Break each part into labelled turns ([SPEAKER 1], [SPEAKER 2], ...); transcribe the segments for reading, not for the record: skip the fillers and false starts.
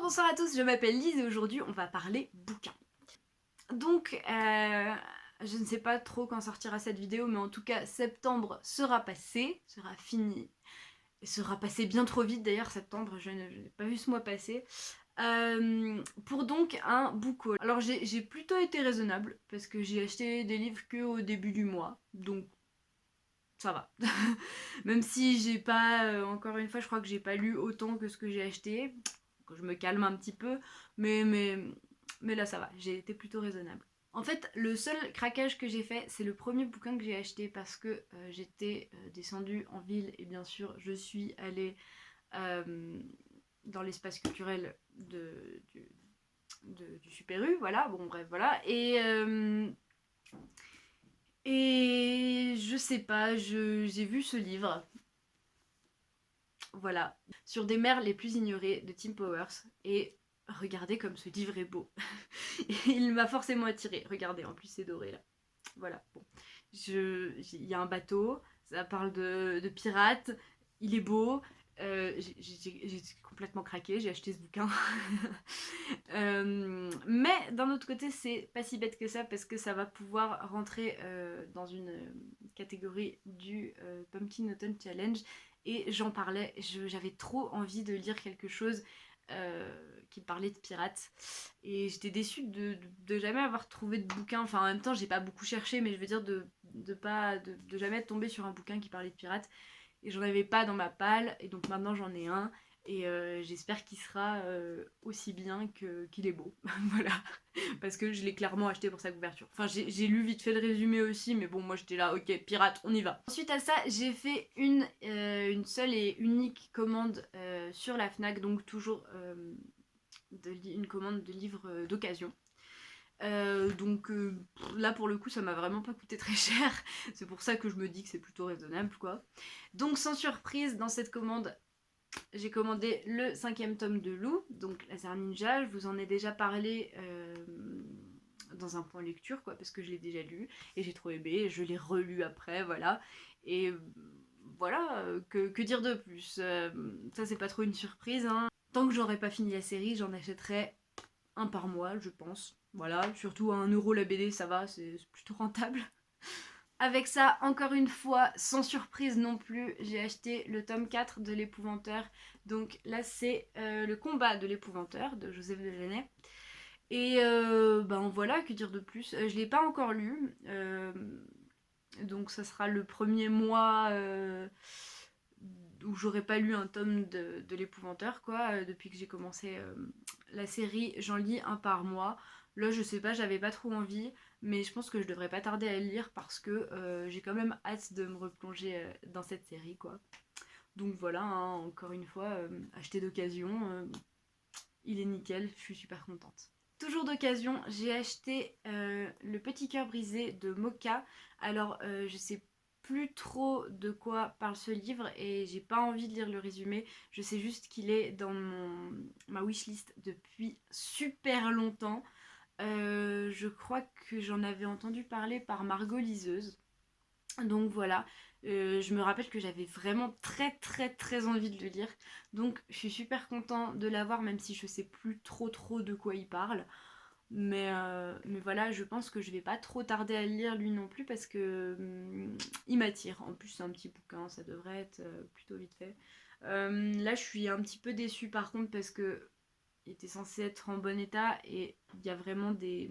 [SPEAKER 1] Bonsoir à tous, je m'appelle Lise et aujourd'hui on va parler bouquins. Donc, je ne sais pas trop quand sortira cette vidéo, mais en tout cas, septembre sera passé, sera fini. Et sera passé bien trop vite d'ailleurs, septembre, je n'ai pas vu ce mois passer. Pour donc un book haul. Alors j'ai plutôt été raisonnable, parce que j'ai acheté des livres qu'au début du mois, donc ça va. Même si j'ai pas, encore une fois, je crois que j'ai pas lu autant que ce que j'ai acheté. Je me calme un petit peu, mais là ça va, j'ai été plutôt raisonnable. En fait, le seul craquage que j'ai fait, c'est le premier bouquin que j'ai acheté parce que j'étais descendue en ville et bien sûr je suis allée dans l'espace culturel du Super U, voilà, bon bref, voilà. Et je sais pas, j'ai vu ce livre, voilà, sur des mers les plus ignorées de Tim Powers, et regardez comme ce livre est beau. Il m'a forcément attiré. Regardez, en plus c'est doré là. Voilà, bon. Il y a un bateau, ça parle de pirates, il est beau. J'ai complètement craqué, j'ai acheté ce bouquin. Mais d'un autre côté, c'est pas si bête que ça parce que ça va pouvoir rentrer dans une catégorie du Pumpkin Autumn Challenge. Et j'en parlais, j'avais trop envie de lire quelque chose qui parlait de pirates. Et j'étais déçue de jamais avoir trouvé de bouquin. Enfin, en même temps, j'ai pas beaucoup cherché, mais je veux dire de jamais être tombée sur un bouquin qui parlait de pirates. Et j'en avais pas dans ma palle, et donc maintenant j'en ai un. Et j'espère qu'il sera aussi bien qu'il est beau. Voilà. Parce que je l'ai clairement acheté pour sa couverture. Enfin, j'ai lu vite fait le résumé aussi, mais bon, moi j'étais là, ok, pirate, on y va. Ensuite à ça, j'ai fait une seule et unique commande sur la Fnac, donc toujours une commande de livres d'occasion. Donc là pour le coup ça m'a vraiment pas coûté très cher, c'est pour ça que je me dis que c'est plutôt raisonnable quoi. Donc sans surprise dans cette commande j'ai commandé le 5e tome de Lou, donc Laser Ninja, je vous en ai déjà parlé dans un point lecture quoi, parce que je l'ai déjà lu et j'ai trop aimé, je l'ai relu après, voilà. Et voilà, que dire de plus, ça c'est pas trop une surprise, hein. Tant que j'aurais pas fini la série, j'en achèterai un par mois, je pense. Voilà, surtout à 1 € la BD, ça va, c'est plutôt rentable. Avec ça, encore une fois, sans surprise non plus, j'ai acheté le tome 4 de l'Épouvanteur. Donc là, c'est le combat de l'Épouvanteur de Joseph Degenais. Et ben voilà, que dire de plus. Je l'ai pas encore lu. Donc ça sera le premier mois où j'aurais pas lu un tome de l'Épouvanteur, quoi. Depuis que j'ai commencé la série, j'en lis un par mois. Là, je sais pas, j'avais pas trop envie, mais je pense que je devrais pas tarder à le lire parce que j'ai quand même hâte de me replonger dans cette série, quoi. Donc voilà, hein, encore une fois, acheter d'occasion, il est nickel, je suis super contente. Toujours d'occasion, j'ai acheté Le Petit Cœur Brisé de Mocha. Alors, je sais plus trop de quoi parle ce livre et j'ai pas envie de lire le résumé. Je sais juste qu'il est dans ma wishlist depuis super longtemps. Je crois que j'en avais entendu parler par Margot Liseuse. Donc voilà, je me rappelle que j'avais vraiment très très très envie de le lire. Donc je suis super contente de l'avoir même si je sais plus trop de quoi il parle. Mais voilà, je pense que je vais pas trop tarder à le lire lui non plus parce que il m'attire. En plus c'est un petit bouquin, ça devrait être plutôt vite fait. Là je suis un petit peu déçue par contre parce que il était censé être en bon état et il y a vraiment des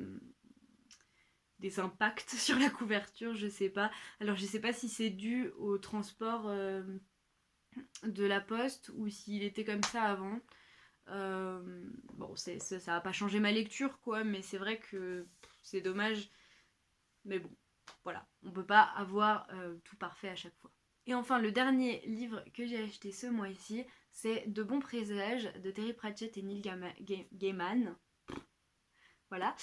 [SPEAKER 1] impacts sur la couverture, je sais pas. Alors je sais pas si c'est dû au transport de la poste ou s'il était comme ça avant. Bon, ça va pas changer ma lecture quoi, mais c'est vrai que c'est dommage. Mais bon, voilà, on peut pas avoir tout parfait à chaque fois. Et enfin, le dernier livre que j'ai acheté ce mois-ci, c'est De bons présages de Terry Pratchett et Neil Gaiman. Voilà.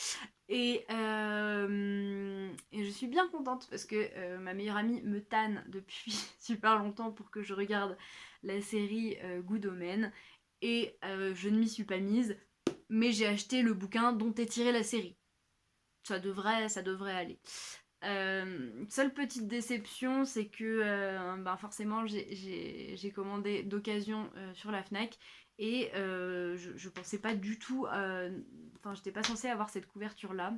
[SPEAKER 1] Et je suis bien contente parce que ma meilleure amie me tanne depuis super longtemps pour que je regarde la série Good Omen. Et je ne m'y suis pas mise, mais j'ai acheté le bouquin dont est tirée la série. Ça devrait aller. Seule petite déception, c'est que ben forcément j'ai commandé d'occasion sur la Fnac et je pensais pas du tout, enfin j'étais pas censée avoir cette couverture là.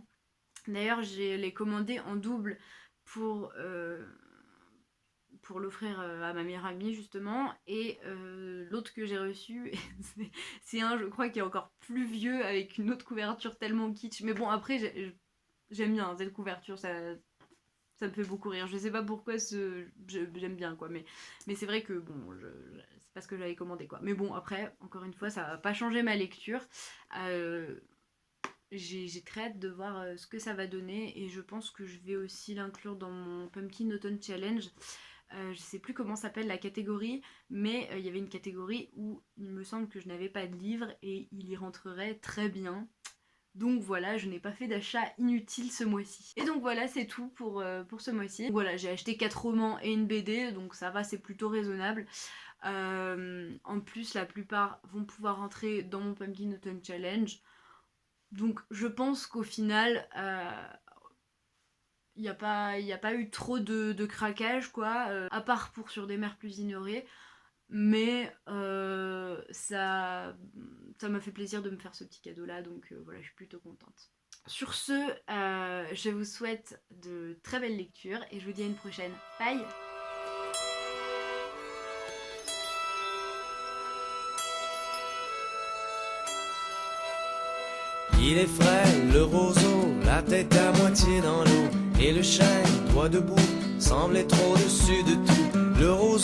[SPEAKER 1] D'ailleurs je l'ai commandé en double pour l'offrir à ma meilleure amie justement, et l'autre que j'ai reçu c'est un, je crois, qui est encore plus vieux avec une autre couverture tellement kitsch, mais bon après j'aime bien cette couverture, ça me fait beaucoup rire. Je sais pas pourquoi j'aime bien quoi, mais c'est vrai que bon, c'est pas ce que j'avais commandé quoi. Mais bon, après, encore une fois, ça va pas changer ma lecture. J'ai très hâte de voir ce que ça va donner, et je pense que je vais aussi l'inclure dans mon Pumpkin Autumn Challenge. Je sais plus comment s'appelle la catégorie, mais il y avait une catégorie où il me semble que je n'avais pas de livre et il y rentrerait très bien. Donc voilà, je n'ai pas fait d'achat inutile ce mois-ci. Et donc voilà, c'est tout pour ce mois-ci. Donc voilà, j'ai acheté 4 romans et une BD, donc ça va, c'est plutôt raisonnable. En plus, la plupart vont pouvoir rentrer dans mon Pumpkin Autumn Challenge. Donc je pense qu'au final, il n'y a pas eu trop de craquage, quoi, à part pour Sur des mers plus ignorées. Mais ça m'a fait plaisir de me faire ce petit cadeau là, donc voilà, je suis plutôt contente. Sur ce, je vous souhaite de très belles lectures et je vous dis à une prochaine. Bye.
[SPEAKER 2] Il est frais, le roseau, la tête à moitié dans l'eau, et le chêne, droit debout, semble être au-dessus de tout. Le roseau